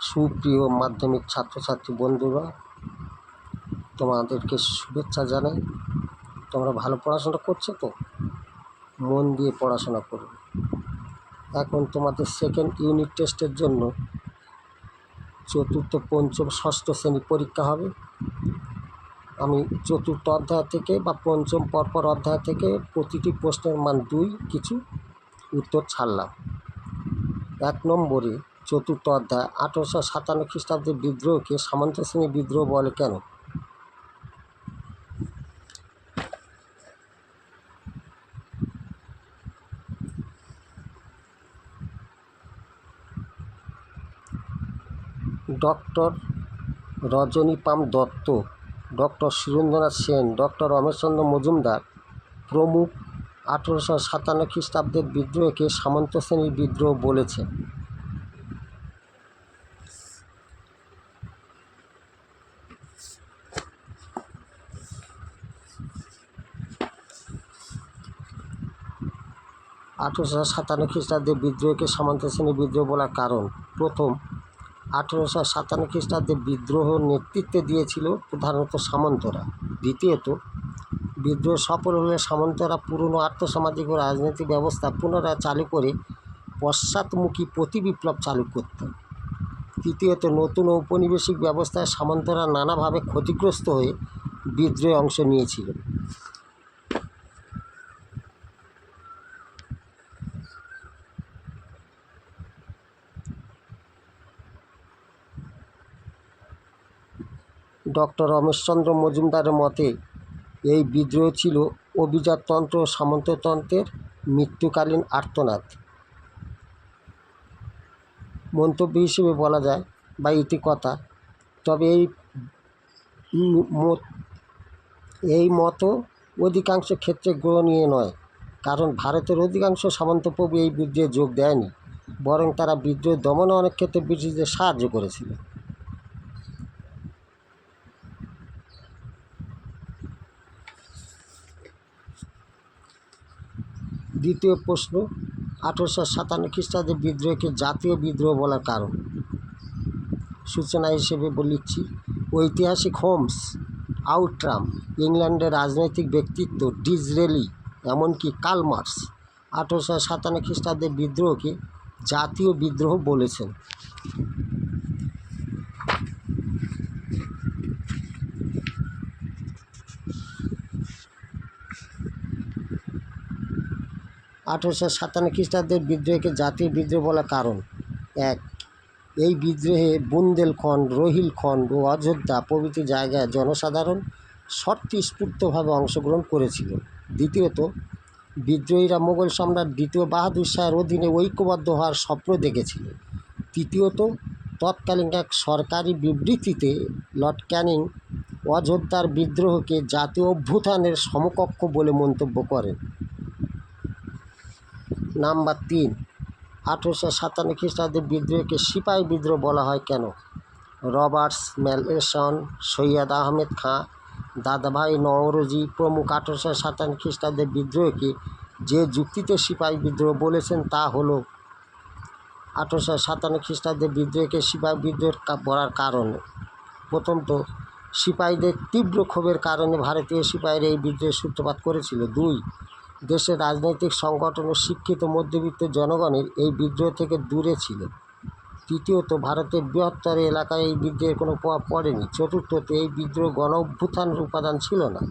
সুপ্রিয় মাধ্যমিক ছাত্রছাত্রী বন্ধুরা, তোমাদেরকে শুভেচ্ছা জানাই। তোমরা ভালো পড়াশোনা করছো তো? মন দিয়ে পড়াশোনা করো। এখন তোমাদের সেকেন্ড ইউনিট টেস্টের জন্য চতুর্থ, পঞ্চম, ষষ্ঠ শ্রেণী পরীক্ষা হবে। আমি চতুর্থ অধ্যায় থেকে বা পঞ্চম পরপর অধ্যায় থেকে প্রতিটি প্রশ্নের মান 2 কিছু উত্তর ছাড়লাম। 1 নম্বরে চতুর্থ অধ্যায় 1857 খ্রিস্টাব্দের বিদ্রোহকে সামন্ত শ্রেণী বিদ্রোহ বলে কেন? Doctor Rajani Palme Dutta, doctor Surendranath Sen, doctor Rameshchandra Majumdar প্রমুখ 1857 খ্রিস্টাব্দের বিদ্রোহকে সামন্ত শ্রেণীর বিদ্রোহ বলেছেন। আঠেরোশো সাতান্ন খ্রিস্টাব্দের বিদ্রোহকে সামন্ত শ্রেণীর বিদ্রোহ বলার কারণ: প্রথম, 1857 খ্রিস্টাব্দে বিদ্রোহ নেতৃত্বে দিয়েছিল প্রধানত সামন্তরা। দ্বিতীয়ত, বিদ্রোহ সফল হলে সামন্তরা পুরনো আর্থসামাজিক ও রাজনৈতিক ব্যবস্থা পুনরায় চালু করে পশ্চাৎমুখী প্রতিবিপ্লব চালু করতেন। তৃতীয়ত, নতুন ঔপনিবেশিক ব্যবস্থায় সামন্তরা নানাভাবে ক্ষতিগ্রস্ত হয়ে বিদ্রোহে অংশ নিয়েছিল। ডক্টর রমেশচন্দ্র মজুমদারের মতে এই বিদ্রোহ ছিল অভিজাততন্ত্র ও সামন্ততন্ত্রের মৃত্যুকালীন আর্তনাদ। মন্তব্য হিসেবে বলা যায় বা ইতিকথা, তবে এই মতও অধিকাংশ ক্ষেত্রে গ্রহণীয় নয়, কারণ ভারতের অধিকাংশ সামন্তপ্রভু এই বিদ্রোহে যোগ দেয়নি, বরং তারা বিদ্রোহ দমনে অনেক ক্ষেত্রে ব্রিটিশদের সাহায্য করেছিল। দ্বিতীয় প্রশ্ন, 1857 খ্রিস্টাব্দে বিদ্রোহকে জাতীয় বিদ্রোহ বলার কারণ। সূচনা হিসেবে লিখছি, ঐতিহাসিক হোমস, আউটরাম, ইংল্যান্ডের রাজনৈতিক ব্যক্তিত্ব ডিসরেলি, এমনকি কার্ল মার্কস 1857 খ্রিস্টাব্দে বিদ্রোহকে জাতীয় বিদ্রোহ বলেছেন। আঠেরোশো সাতান্ন খ্রিস্টাব্দের বিদ্রোহকে জাতীয় বিদ্রোহ বলার কারণ: 1. এই বিদ্রোহে বুন্দেলখণ্ড, রোহিলখণ্ড ও অযোধ্যা প্রভৃতি জায়গায় জনসাধারণ স্বতঃস্ফূর্তভাবে অংশগ্রহণ করেছিল। দ্বিতীয়ত, বিদ্রোহীরা মোগল সম্রাট দ্বিতীয় বাহাদুর শাহের অধীনে ঐক্যবদ্ধ হওয়ার স্বপ্ন দেখেছিল। তৃতীয়ত, তৎকালীন এক সরকারি বিবৃতিতে লর্ড ক্যানিং অযোধ্যার বিদ্রোহকে জাতীয় অভ্যুত্থানের সমকক্ষ বলে মন্তব্য করেন। নাম্বার 3, 1857 খ্রিস্টাব্দে বিদ্রোহকে সিপাহী বিদ্রোহ বলা হয় কেন? রবার্টস ম্যালেসন, সৈয়দ আহমেদ খাঁ, দাদাভাই নওরোজি প্রমুখ 1857 খ্রিস্টাব্দে বিদ্রোহকে যে যুক্তিতে সিপাহী বিদ্রোহ বলেছেন তা হল: 1857 খ্রিস্টাব্দে বিদ্রোহকে সিপাহী বিদ্রোহ বলার কারণ: প্রথমত, সিপাহীদের তীব্র ক্ষোভের কারণে ভারতীয় সিপাহীরা এই বিদ্রোহের সূত্রপাত করেছিল। 2. দেশের রাজনৈতিক সংগঠন ও শিক্ষিত মধ্যবিত্ত জনগণের এই বিদ্রোহ থেকে দূরে ছিল। তৃতীয়ত, ভারতের বৃহত্তর এলাকায় এই বিদ্রোহের কোনো প্রভাব পড়েনি। চতুর্থত, এই বিদ্রোহ গণ অভ্যুত্থানের উপাদান ছিল না।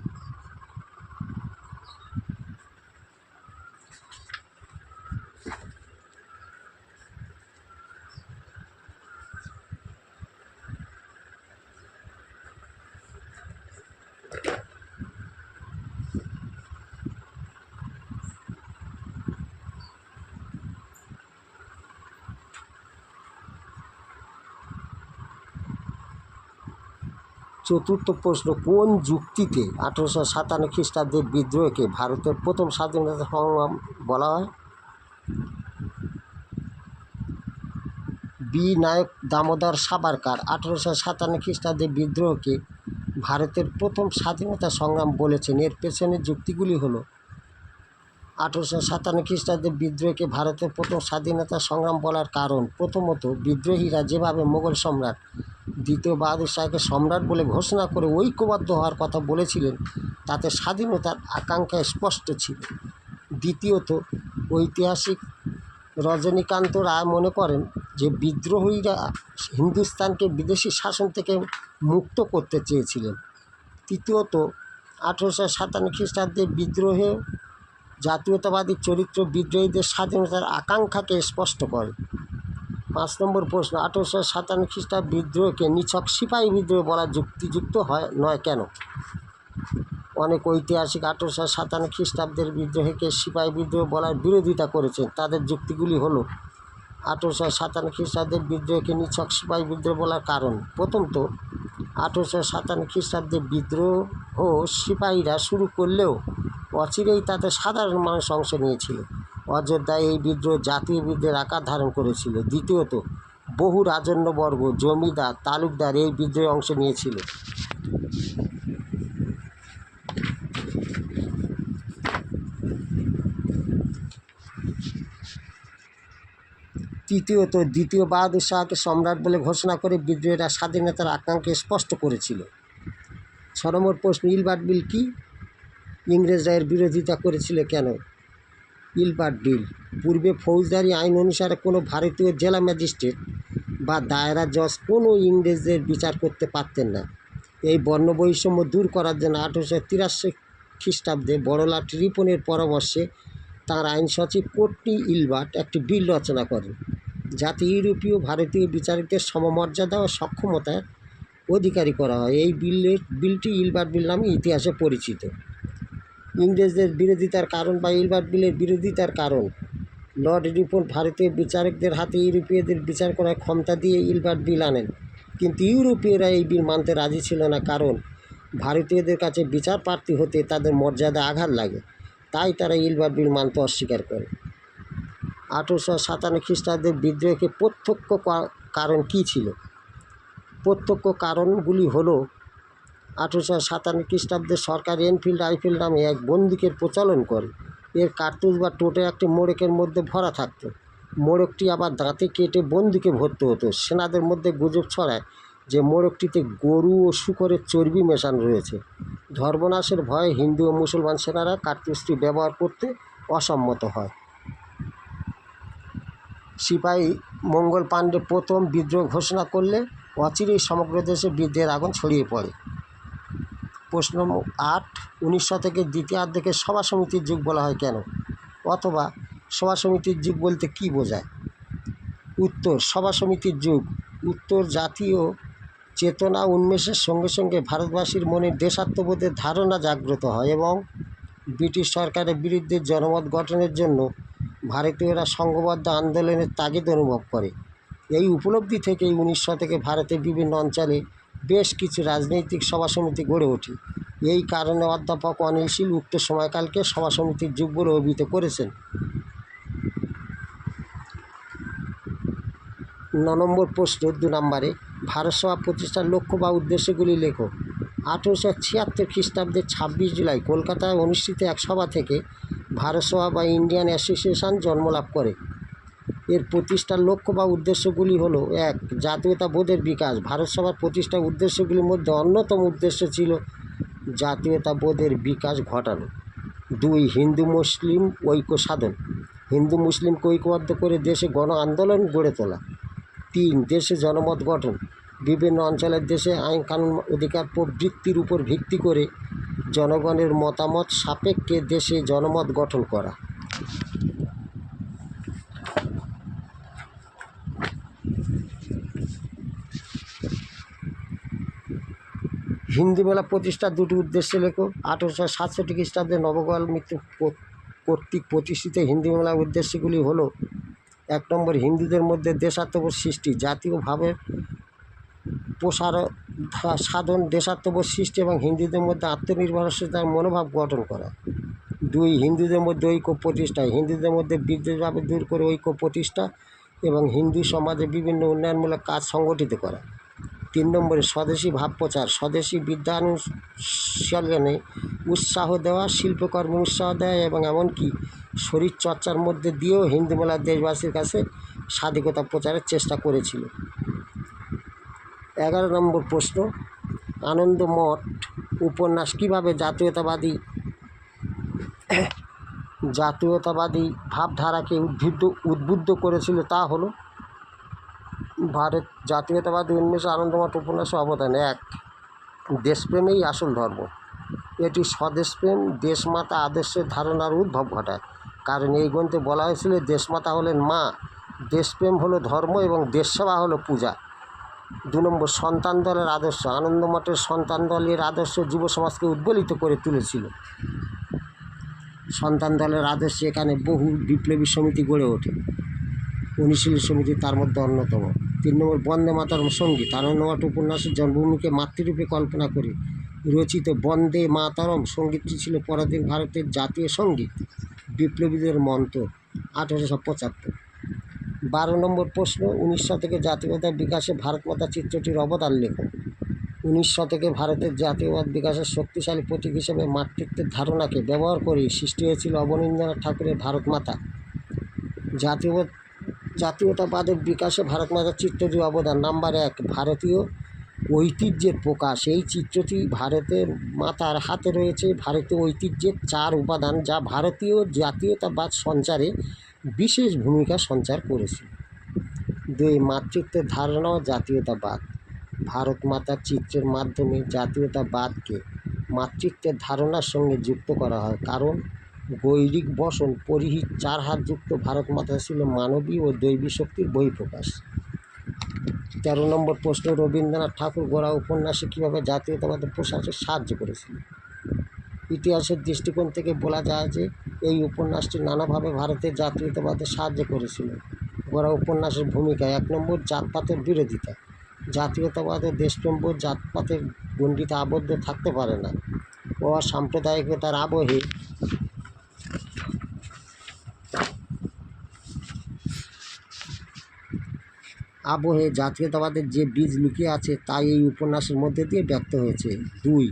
চতুর্থ প্রশ্ন, কোন যুক্তিতে 1857 খ্রিস্টাব্দের বিদ্রোহকে ভারতের প্রথম স্বাধীনতা সংগ্রাম বলা হয়? বি নায়ক দামোদর সাভারকর 1857 খ্রিস্টাব্দে বিদ্রোহকে ভারতের প্রথম স্বাধীনতা সংগ্রাম বলেছেন। এর পেছনের যুক্তিগুলি হলো: 1857 খ্রিস্টাব্দে বিদ্রোহকে ভারতের প্রথম স্বাধীনতা সংগ্রাম বলার কারণ, প্রথমত বিদ্রোহীরা যেভাবে মোগল সম্রাট দ্বিতীয় বাহাদুর শাহকে সম্রাট বলে ঘোষণা করে ঐক্যবদ্ধ হওয়ার কথা বলেছিলেন, তাতে স্বাধীনতার আকাঙ্ক্ষা স্পষ্ট ছিল। দ্বিতীয়ত, ঐতিহাসিক রজনীকান্ত রায় মনে করেন যে বিদ্রোহীরা হিন্দুস্তানকে বিদেশি শাসন থেকে মুক্ত করতে চেয়েছিলেন। তৃতীয়ত, 1857 খ্রিস্টাব্দে বিদ্রোহে জাতীয়তাবাদী চরিত্র বিদ্রোহীদের স্বাধীনতার আকাঙ্ক্ষাকে স্পষ্ট করে। 5 নম্বর প্রশ্ন, 1857 খ্রিস্টাব্দ বিদ্রোহকে নিছক সিপাহী বিদ্রোহ বলা যুক্তিযুক্ত নয় কেন? অনেক ঐতিহাসিক 1857 খ্রিস্টাব্দের বিদ্রোহকে সিপাহী বিদ্রোহ বলার বিরোধিতা করেছেন। তাদের যুক্তিগুলি হলো: 1857 খ্রিস্টাব্দের বিদ্রোহকে নিছক সিপাহী বিদ্রোহ বলার কারণ, প্রথমত 1857 খ্রিস্টাব্দে বিদ্রোহ সিপাহীরা শুরু করলেও অচিরেই তাতে সাধারণ মানুষ অংশ নিয়েছিল। অযোধ্যায় এই বিদ্রোহ জাতীয় বিদ্রোহের আকার ধারণ করেছিল। দ্বিতীয়ত, বহু রাজন্যবর্গ, জমিদার, তালুকদার এই বিদ্রোহে অংশ নিয়েছিল। তৃতীয়ত, দ্বিতীয় বাহাদুর শাহকে সম্রাট বলে ঘোষণা করে বিদ্রোহীরা স্বাধীনতার আকাঙ্ক্ষা স্পষ্ট করেছিল। 6 নম্বর প্রশ্ন, ইলবার্ট বিল কি? ইংরেজরা এর বিরোধিতা করেছিল কেন? ইলবার্ট বিল, পূর্বে ফৌজদারি আইন অনুসারে কোনো ভারতীয় জেলা ম্যাজিস্ট্রেট বা দায়রা জজ কোনো ইংরেজদের বিচার করতে পারতেন না। এই বর্ণবৈষম্য দূর করার জন্য 1883 খ্রিস্টাব্দে বড়লাট রিপনের পরামর্শে তাঁর আইন সচিব কোটনি ইলবার্ট একটি বিল রচনা করেন, যাতে ইউরোপীয় ভারতীয় বিচারকদের সমমর্যাদা ও সক্ষমতার অধিকারী করা হয়। এই বিলটি ইলবার্ট বিল নামে ইতিহাসে পরিচিত। ইংরেজদের বিরোধিতার কারণ বা ইলবার্ট বিলের বিরোধিতার কারণ, লর্ড রিপন ভারতীয় বিচারকদের হাতে ইউরোপীয়দের বিচার করার ক্ষমতা দিয়ে ইলবার্ট বিল আনেন, কিন্তু ইউরোপীয়রা এই বিল মানতে রাজি ছিল না, কারণ ভারতীয়দের কাছে বিচার প্রার্থী হতে তাদের মর্যাদা আঘাত লাগে। তাই তারা ইলবার্ট বিল মানতে অস্বীকার করে। 1857 খ্রিস্টাব্দের বিদ্রোহকে প্রত্যক্ষ কারণ কী ছিল? প্রত্যক্ষ কারণগুলি হলো: 1857 খ্রিস্টাব্দে সরকার এনফিল্ড রাইফেল নামে এক বন্দুকের প্রচলন করে। এর কার্তুজ বা টোটে একটি মোড়কের মধ্যে ভরা থাকতো। মোড়কটি আবার দাঁতে কেটে বন্দুকে ভরতে হতো। সেনাদের মধ্যে গুজব ছড়ায় যে মোড়কটিতে গরু ও শূকরের চর্বি মেশানো রয়েছে। ধর্মনাশের ভয়ে হিন্দু ও মুসলমান সেনারা কার্তুজটি ব্যবহার করতে অসম্মত হয়। সিপাহী মঙ্গল পাণ্ডে প্রথম বিদ্রোহ ঘোষণা করলে অচিরেই সমগ্র দেশে বিদ্রোহের আগুন ছড়িয়ে পড়ে। প্রশ্ন 8, 19 শতকের দ্বিতীয়ার্ধকে সভা সমিতির যুগ বলা হয় কেন? অথবা সভা সমিতির যুগ বলতে কী বোঝায়? উত্তর, সভা সমিতির যুগ উত্তর জাতীয় চেতনা উন্মেষের সঙ্গে সঙ্গে ভারতবাসীর মনে দেশাত্মবোধের ধারণা জাগ্রত হয় এবং ব্রিটিশ সরকারের বিরুদ্ধে জনমত গঠনের জন্য ভারতীয়রা সংঘবদ্ধ আন্দোলনের তাগিদ অনুভব করে। এই উপলব্ধি থেকেই 19 শতকে ভারতের বিভিন্ন অঞ্চলে বেশ কিছু রাজনৈতিক সভা সমিতি গড়ে ওঠে। এই কারণে অধ্যাপক অনিল শীল উক্ত সময়কালকে সভা সমিতির যুগ বলে অভিহিত করেছেন। 9 নম্বর প্রশ্ন, 2 নম্বরে, ভারত সভা প্রতিষ্ঠার লক্ষ্য বা উদ্দেশ্যগুলি লেখো। 1876 খ্রিস্টাব্দে 26 জুলাই কলকাতায় অনুষ্ঠিত এক সভা থেকে ভারত সভা বা ইন্ডিয়ান অ্যাসোসিয়েশন জন্মলাভ করে। এর প্রতিষ্ঠার লক্ষ্য বা উদ্দেশ্যগুলি হলো: 1. জাতীয়তাবোধের বিকাশ। ভারত সভার প্রতিষ্ঠার উদ্দেশ্যগুলির মধ্যে অন্যতম উদ্দেশ্য ছিল জাতীয়তাবোধের বিকাশ ঘটানো। 2. হিন্দু মুসলিম ঐক্য সাধন। হিন্দু মুসলিমকে ঐক্যবদ্ধ করে দেশে গণ আন্দোলন গড়ে তোলা। 3. দেশে জনমত গঠন। বিভিন্ন অঞ্চলের দেশে আইন কানুন অধিকার প্রভৃতির উপর ভিত্তি করে জনগণের মতামত সাপেক্ষে দেশে জনমত গঠন করা। হিন্দু মেলা প্রতিষ্ঠার 2টি উদ্দেশ্য লেখো। 1867 খ্রিস্টাব্দে নবগোপাল মিত্র কর্তৃক প্রতিষ্ঠিত হিন্দু মেলার উদ্দেশ্যগুলি হলো: 1 নম্বর, হিন্দুদের মধ্যে দেশাত্মবোধ সৃষ্টি, জাতীয় ভাবের প্রসার সাধন, দেশাত্মবোধ সৃষ্টি এবং হিন্দুদের মধ্যে আত্মনির্ভরশীলতার মনোভাব গঠন করা। 2. হিন্দুদের মধ্যে ঐক্য প্রতিষ্ঠা, হিন্দুদের মধ্যে বিদ্বেষভাব দূর করে ঐক্য প্রতিষ্ঠা এবং হিন্দু সমাজে বিভিন্ন উন্নয়নমূলক কাজ সংগঠিত করা। 3 নম্বরে, স্বদেশী ভাব প্রচার, স্বদেশী বিদ্যানুশীলনে উৎসাহ দেওয়া, শিল্পকর্মে উৎসাহ দেওয়া এবং এমনকি শরীর চর্চার মধ্যে দিয়েও হিন্দুমেলা দেশবাসীর কাছে স্বাধীনতা প্রচারের চেষ্টা করেছিল। 11 নম্বর প্রশ্ন, আনন্দমঠ উপন্যাস কীভাবে জাতীয়তাবাদী ভাবধারাকে উদ্বুদ্ধ করেছিল তা হলো, ভারত জাতীয়তাবাদী উন্মেষে আনন্দমঠ উপন্যাসের অবদান। 1, দেশপ্রেমেই আসল ধর্ম। এটি স্বদেশপ্রেম, দেশমাতা আদর্শের ধারণার উদ্ভব ঘটায়। কারণ এই গ্রন্থে বলা হয়েছিল দেশমাতা হলেন মা, দেশপ্রেম হলো ধর্ম এবং দেশসেবা হলো পূজা। 2 নম্বর, সন্তান দলের আদর্শ। আনন্দমঠের সন্তান দলের আদর্শ যুব সমাজকে উদ্বেলিত করে তুলেছিল। সন্তান দলের আদর্শে এখানে বহু বিপ্লবী সমিতি গড়ে ওঠে, অনুশীলনী সমিতি তার মধ্যে অন্যতম। 3 নম্বর, বন্দে মাতরম সঙ্গীত। আনন্দমঠ উপন্যাসের জন্মভূমিকে মাতৃরূপে কল্পনা করে রচিত বন্দে মাতরম সঙ্গীতটি ছিল পরাধীন ভারতের জাতীয় সঙ্গীত, বিপ্লবীদের মন্ত্র। 1875। 12 নম্বর প্রশ্ন, 19 শতকে জাতীয়তার বিকাশে ভারতমাতা চিত্রটির অবদান লেখো। 19 শতকে ভারতের জাতীয়বাদ বিকাশের শক্তিশালী প্রতীক হিসেবে মাতৃত্বের ধারণাকে ব্যবহার করে সৃষ্টি হয়েছিল অবনীন্দ্রনাথ ঠাকুরের ভারতমাতা। জাতীয়তাবাদের বিকাশে ভারতমাতার চিত্রটির অবদান। নাম্বার 1, ভারতীয় ঐতিহ্যের প্রকাশ। এই চিত্রটি ভারতের মাতার হাতে রয়েছে ভারতীয় ঐতিহ্যের 4 উপাদান, যা ভারতীয় জাতীয়তাবাদ সঞ্চারে বিশেষ ভূমিকা সঞ্চার করেছিল। 2, মাতৃত্বের ধারণা ও জাতীয়তাবাদ। ভারত মাতার চিত্রের মাধ্যমে জাতীয়তাবাদকে মাতৃত্বের ধারণার সঙ্গে যুক্ত করা হয়, কারণ গৈরিক বসন পরিহিত 4 হাতযুক্ত ভারত মাতা ছিল মানবী ও দৈবী শক্তির বহিঃপ্রকাশ। 13 নম্বর প্রশ্ন, রবীন্দ্রনাথ ঠাকুর গোরা উপন্যাসে কীভাবে জাতীয়তাবাদের প্রসারে সাহায্য করেছিল। ইতিহাসের দৃষ্টিকোণ থেকে বলা যায় যে এই উপন্যাসটি নানাভাবে ভারতের জাতীয়তাবাদে সাহায্য করেছিল। গোরা উপন্যাসের ভূমিকা। 1 নম্বর, জাতপাতের বিরোধিতা। জাতীয়তাবাদের দেশপ্রেমবোধ জাতপাতের গণ্ডিতে আবদ্ধ থাকতে পারে না। সাম্প্রদায়িকতার আবহে জাতীয়তাবাদের যে বীজ লুকিয়ে আছে তাই এই উপন্যাসের মধ্যে দিয়ে ব্যক্ত হয়েছে। 2,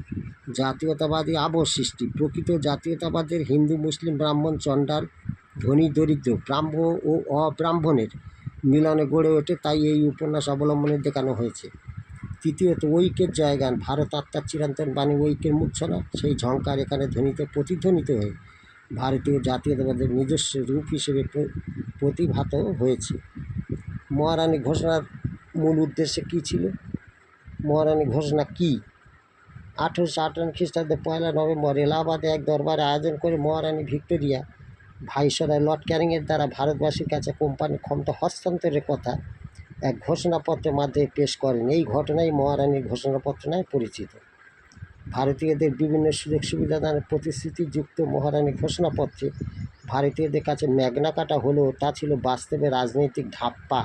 জাতীয়তাবাদী আবহ সৃষ্টি। প্রকৃত জাতীয়তাবাদের হিন্দু, মুসলিম, ব্রাহ্মণ, চণ্ডাল, ধনী, দরিদ্র, ব্রাহ্ম ও অব্রাহ্মণের মিলনে গড়ে ওঠে, তাই এই উপন্যাস অবলম্বনে দেখানো হয়েছে। 3, ঐক্যের জায়গান। ভারত আত্মার চিরন্তন বাণী ঐক্যের মূর্ছনা, সেই ঝঙ্কার এখানে প্রতিধ্বনিত হয়ে ভারতীয় জাতীয়তাবাদের নিজস্ব রূপ হিসেবে প্রতিভাত হয়েছে। মহারানী ঘোষণার মূল উদ্দেশ্য কী ছিল? মহারানী ঘোষণা কী? 1858 খ্রিস্টাব্দে 1 নভেম্বর এলাহাবাদে এক দরবারে আয়োজন করে মহারানী ভিক্টোরিয়া ভাইসরয় লর্ড ক্যানিংয়ের দ্বারা ভারতবাসীর কাছে কোম্পানির ক্ষমতা হস্তান্তরের কথা এক ঘোষণাপত্রের মাধ্যমে পেশ করেন। এই ঘটনাই মহারানীর ঘোষণাপত্র নামে পরিচিত। ভারতীয়দের বিভিন্ন সুযোগ সুবিধা দানের প্রতিশ্রুতিযুক্ত মহারানীর ঘোষণাপত্রে ভারতীয়দের কাছে ম্যাগনা কাটা হলেও তা ছিল বাস্তবে রাজনৈতিক ধাপ্পা,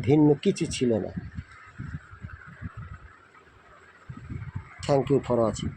ভিন্ন কিছু ছিল না। Thank you for watching.